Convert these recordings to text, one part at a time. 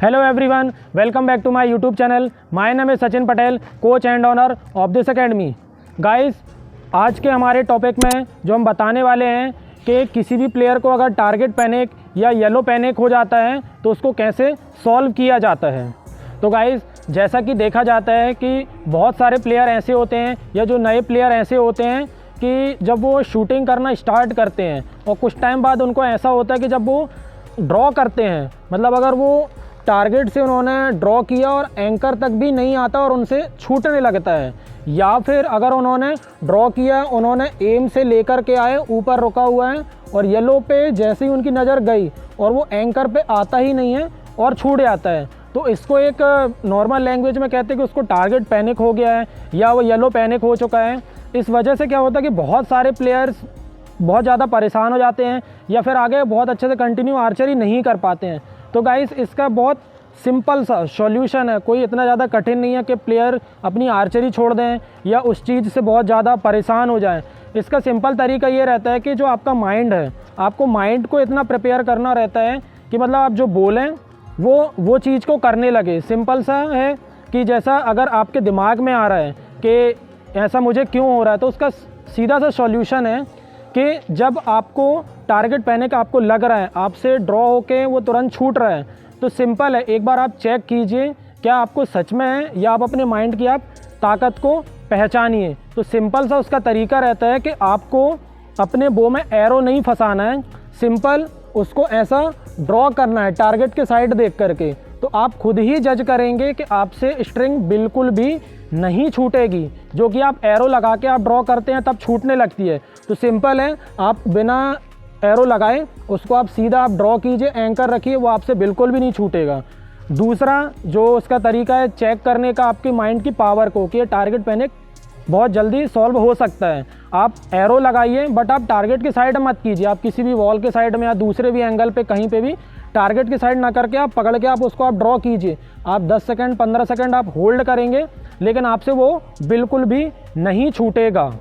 Hello everyone, welcome back to my YouTube channel. My name is Sachin Patel, coach and owner of this academy. Guys, आज के हमारे topic में जो हम बताने वाले हैं कि किसी भी प्लेयर को अगर टारगेट पैनिक या येलो पैनिक हो जाता है तो उसको कैसे सॉल्व किया जाता है। तो गाइस, जैसा कि देखा जाता है कि बहुत सारे प्लेयर ऐसे होते हैं या जो नए प्लेयर ऐसे होते हैं कि जब वो शूटिंग करना स्टार्ट करते हैं और कुछ टाइम बाद उनको ऐसा होता है कि जब वो ड्रॉ करते हैं, मतलब अगर वो टारगेट से उन्होंने ड्रॉ किया और एंकर तक भी नहीं आता और उनसे छूटने लगता है, या फिर अगर उन्होंने ड्रॉ किया, उन्होंने एम से लेकर के आए, ऊपर रुका हुआ है और येलो पे जैसे ही उनकी नज़र गई और वो एंकर पे आता ही नहीं है और छूट जाता है, तो इसको एक नॉर्मल लैंग्वेज में कहते हैं कि उसको टारगेट पैनिक हो गया है या वो येलो पैनिक हो चुका है। इस वजह से क्या होता है कि बहुत सारे प्लेयर्स बहुत ज़्यादा परेशान हो जाते हैं या फिर आगे बहुत अच्छे से कंटिन्यू आर्चरी नहीं कर पाते हैं। तो गाइस, इसका बहुत सिंपल सा सॉल्यूशन है, कोई इतना ज़्यादा कठिन नहीं है कि प्लेयर अपनी आर्चरी छोड़ दें या उस चीज़ से बहुत ज़्यादा परेशान हो जाएं। इसका सिंपल तरीका ये रहता है कि जो आपका माइंड है, आपको माइंड को इतना प्रिपेयर करना रहता है कि मतलब आप जो बोलें वो चीज़ को करने लगे। सिंपल सा है कि जैसा अगर आपके दिमाग में आ रहा है कि ऐसा मुझे क्यों हो रहा है, तो उसका सीधा सा सॉल्यूशन है कि जब आपको टारगेट पैनिक आपको लग रहा है, आपसे ड्रॉ होके वो तुरंत छूट रहा है, तो सिंपल है, एक बार आप चेक कीजिए क्या आपको सच में है या आप अपने माइंड की आप ताकत को पहचानिए। तो सिंपल सा उसका तरीका रहता है कि आपको अपने बो में एरो नहीं फंसाना है, सिंपल उसको ऐसा ड्रॉ करना है टारगेट के साइड देख करके, तो आप खुद ही जज करेंगे कि आपसे स्ट्रिंग बिल्कुल भी नहीं छूटेगी। जो कि आप एरो लगा के आप ड्रॉ करते हैं तब छूटने लगती है। तो सिंपल है, आप बिना एरो लगाए उसको आप सीधा आप ड्रॉ कीजिए, एंकर रखिए, वो आपसे बिल्कुल भी नहीं छूटेगा। दूसरा जो उसका तरीका है चेक करने का आपके माइंड की पावर को कि ये टारगेट पैनिक बहुत जल्दी सॉल्व हो सकता है। आप एरो लगाइए बट आप टारगेट की साइड मत कीजिए, आप किसी भी वॉल के साइड में या दूसरे भी एंगल पे कहीं पे भी टारगेट की साइड ना करके आप पकड़ के आप उसको आप ड्रॉ कीजिए। आप 10 सेकंड 15 सेकंड आप होल्ड करेंगे, लेकिन आपसे वो बिल्कुल भी नहीं छूटेगा।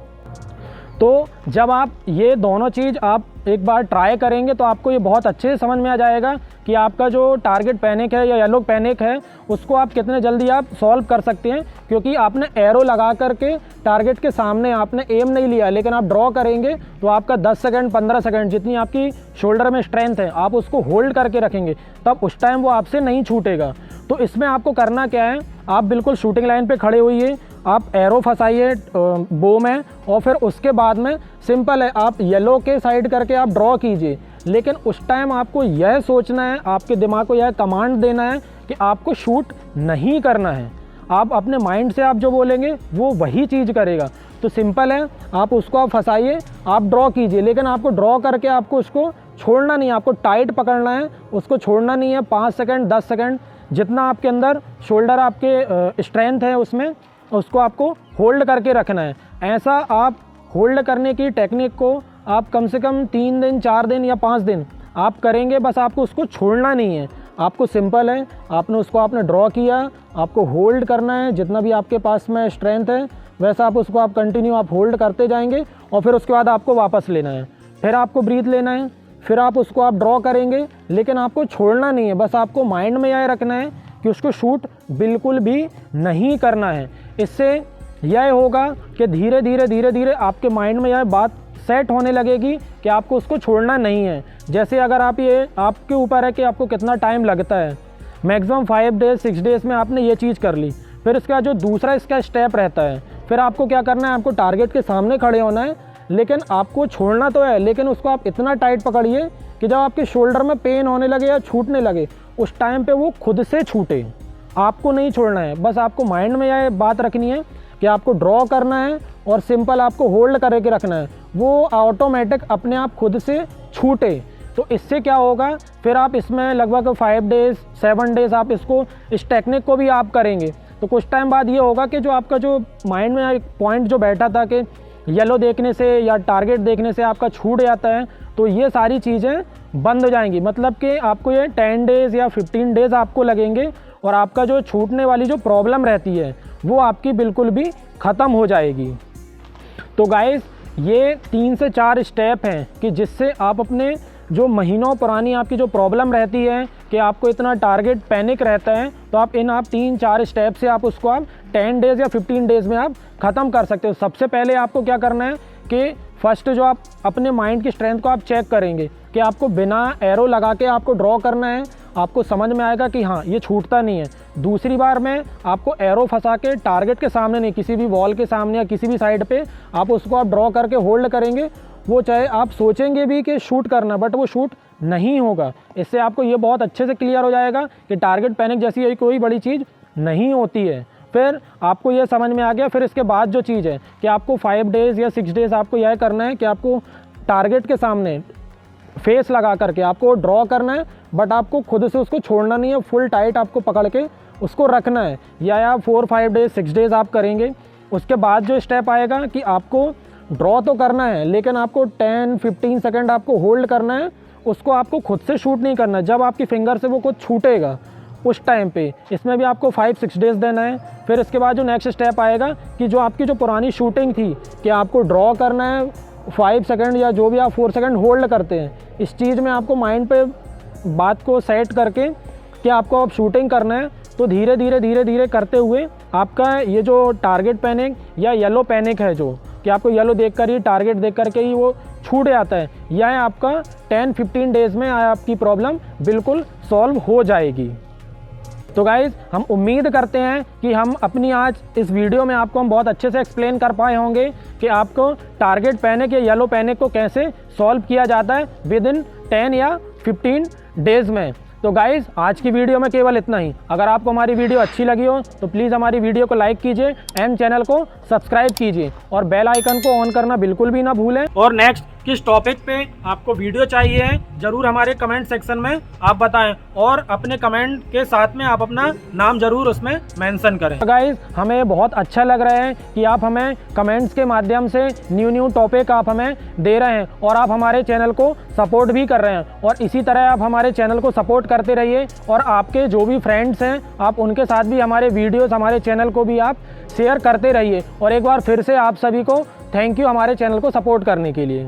तो जब आप ये दोनों चीज़ आप एक बार ट्राई करेंगे तो आपको ये बहुत अच्छे से समझ में आ जाएगा कि आपका जो टारगेट पैनिक है या येलो पैनिक है उसको आप कितने जल्दी आप सॉल्व कर सकते हैं, क्योंकि आपने एरो लगा करके टारगेट के सामने आपने एम नहीं लिया, लेकिन आप ड्रॉ करेंगे तो आपका 10 सेकंड 15 सेकंड जितनी आपकी शोल्डर में स्ट्रेंथ है आप उसको होल्ड करके रखेंगे, तब उस टाइम वो आपसे नहीं छूटेगा। तो इसमें आपको करना क्या है, आप बिल्कुल शूटिंग लाइन पे खड़े होइए, आप एरो फंसाइए बो में और फिर उसके बाद में सिंपल है आप येलो के साइड करके आप ड्रॉ कीजिए। लेकिन उस टाइम आपको यह सोचना है, आपके दिमाग को यह कमांड देना है कि आपको शूट नहीं करना है। आप अपने माइंड से आप जो बोलेंगे वो वही चीज़ करेगा। तो सिंपल है, आप उसको आप फंसाइए, आप ड्रॉ कीजिए, लेकिन आपको ड्रॉ करके आपको उसको छोड़ना नहीं है, आपको टाइट पकड़ना है, उसको छोड़ना नहीं है। 5 सेकंड 10 सेकंड जितना आपके अंदर शोल्डर आपके स्ट्रेंथ है उसमें, उसको आपको होल्ड करके रखना है। ऐसा आप होल्ड करने की टेक्निक को आप कम से कम 3 दिन 4 दिन या 5 दिन आप करेंगे, बस आपको उसको छोड़ना नहीं है। आपको सिंपल है, आपने ड्रॉ किया, आपको होल्ड करना है, जितना भी आपके पास में स्ट्रेंथ है वैसा आप उसको आप कंटिन्यू आप होल्ड करते जाएंगे और फिर उसके बाद आपको वापस लेना है, फिर आपको ब्रीथ लेना है, फिर आप उसको आप ड्रॉ करेंगे, लेकिन आपको छोड़ना नहीं है। बस आपको माइंड में यह रखना है कि उसको शूट बिल्कुल भी नहीं करना है। इससे यह होगा कि धीरे धीरे आपके माइंड में यह बात सेट होने लगेगी कि आपको उसको छोड़ना नहीं है। जैसे अगर आप ये आपके ऊपर है कि आपको कितना टाइम लगता है, मैक्सिमम 5 डेज़ 6 डेज़ में आपने ये चीज़ कर ली, फिर इसका जो दूसरा इसका स्टेप रहता है, फिर आपको क्या करना है, आपको टारगेट के सामने खड़े होना है, लेकिन आपको छोड़ना तो है, लेकिन उसको आप इतना टाइट पकड़िए कि जब आपके शोल्डर में पेन होने लगे या छूटने लगे उस टाइम पे वो खुद से छूटे, आपको नहीं छोड़ना है। बस आपको माइंड में यह बात रखनी है कि आपको ड्रॉ करना है और सिंपल आपको होल्ड करके रखना है, वो ऑटोमेटिक अपने आप खुद से छूटे। तो इससे क्या होगा, फिर आप इसमें लगभग 5 डेज़ 7 डेज़ आप इसको इस टेक्निक को भी आप करेंगे, तो कुछ टाइम बाद ये होगा कि जो आपका जो माइंड में एक पॉइंट जो बैठा था कि येलो देखने से या टारगेट देखने से आपका छूट जाता है, तो ये सारी चीज़ें बंद हो जाएंगी। मतलब कि आपको ये 10 डेज़ या 15 डेज़ आपको लगेंगे और आपका जो छूटने वाली जो प्रॉब्लम रहती है वो आपकी बिल्कुल भी ख़त्म हो जाएगी। तो गाइस, ये 3 से 4 स्टेप हैं कि जिससे आप अपने जो महीनों पुरानी आपकी जो प्रॉब्लम रहती है कि आपको इतना टारगेट पैनिक रहता है, तो आप 3-4 स्टेप से आप उसको आप 10 डेज़ या 15 डेज़ में आप ख़त्म कर सकते हो। सबसे पहले आपको क्या करना है कि फर्स्ट जो आप अपने माइंड की स्ट्रेंथ को आप चेक करेंगे कि आपको बिना एरो लगा के आपको ड्रॉ करना है, आपको समझ में आएगा कि हाँ ये छूटता नहीं है। दूसरी बार में आपको एरो फंसा के टारगेट के सामने नहीं, किसी भी वॉल के सामने या किसी भी साइड पे आप उसको आप ड्रॉ करके होल्ड करेंगे, वो चाहे आप सोचेंगे भी कि शूट करना, बट वो शूट नहीं होगा। इससे आपको ये बहुत अच्छे से क्लियर हो जाएगा कि टारगेट पैनिक जैसी कोई बड़ी चीज़ नहीं होती है। फिर आपको ये समझ में आ गया। फिर इसके बाद जो चीज़ है कि आपको 5 डेज़ या 6 डेज़ आपको यह करना है कि आपको टारगेट के सामने फेस लगा करके आपको ड्रॉ करना है, बट आपको खुद से उसको छोड़ना नहीं है, फुल टाइट आपको पकड़ के उसको रखना है। या आप 4-5 डेज़ 6 डेज़ आप करेंगे। उसके बाद जो स्टेप आएगा कि आपको ड्रॉ तो करना है, लेकिन आपको 10-15 सेकेंड आपको होल्ड करना है, उसको आपको खुद से शूट नहीं करना है। जब आपकी फिंगर से वो कुछ छूटेगा उस टाइम पे, इसमें भी आपको 5-6 डेज़ देना है। फिर इसके बाद जो नेक्स्ट स्टेप आएगा कि जो आपकी जो पुरानी शूटिंग थी कि आपको ड्रॉ करना है 5 सेकंड या जो भी आप 4 सेकंड होल्ड करते हैं, इस चीज़ में आपको माइंड पे बात को सेट करके कि आपको अब शूटिंग करना है, तो धीरे धीरे करते हुए आपका ये जो टारगेट पैनिक या येलो पैनिक है, जो कि आपको येलो देख कर ही टारगेट देख कर के ही वो छूट जाता है, यह आपका 10-15 डेज़ में आपकी प्रॉब्लम बिल्कुल सॉल्व हो जाएगी। तो गाइज़, हम उम्मीद करते हैं कि हम अपनी आज इस वीडियो में आपको हम बहुत अच्छे से एक्सप्लेन कर पाए होंगे कि आपको टारगेट पैनिक या येलो पैनिक को कैसे सॉल्व किया जाता है विद इन 10 या 15 डेज़ में। तो गाइज़, आज की वीडियो में केवल इतना ही। अगर आपको हमारी वीडियो अच्छी लगी हो तो प्लीज़ हमारी वीडियो को लाइक कीजिए एंड चैनल को सब्सक्राइब कीजिए और बेल आइकन को ऑन करना बिल्कुल भी ना भूलें। और नेक्स्ट किस टॉपिक पे आपको वीडियो चाहिए है ज़रूर हमारे कमेंट सेक्शन में आप बताएं, और अपने कमेंट के साथ में आप अपना नाम ज़रूर उसमें मेंशन करें। गाइज़, हमें बहुत अच्छा लग रहा है कि आप हमें कमेंट्स के माध्यम से न्यू टॉपिक आप हमें दे रहे हैं और आप हमारे चैनल को सपोर्ट भी कर रहे हैं, और इसी तरह आप हमारे चैनल को सपोर्ट करते रहिए। और आपके जो भी फ्रेंड्स हैं आप उनके साथ भी हमारे वीडियोज़, हमारे चैनल को भी आप शेयर करते रहिए। और एक बार फिर से आप सभी को थैंक यू हमारे चैनल को सपोर्ट करने के लिए।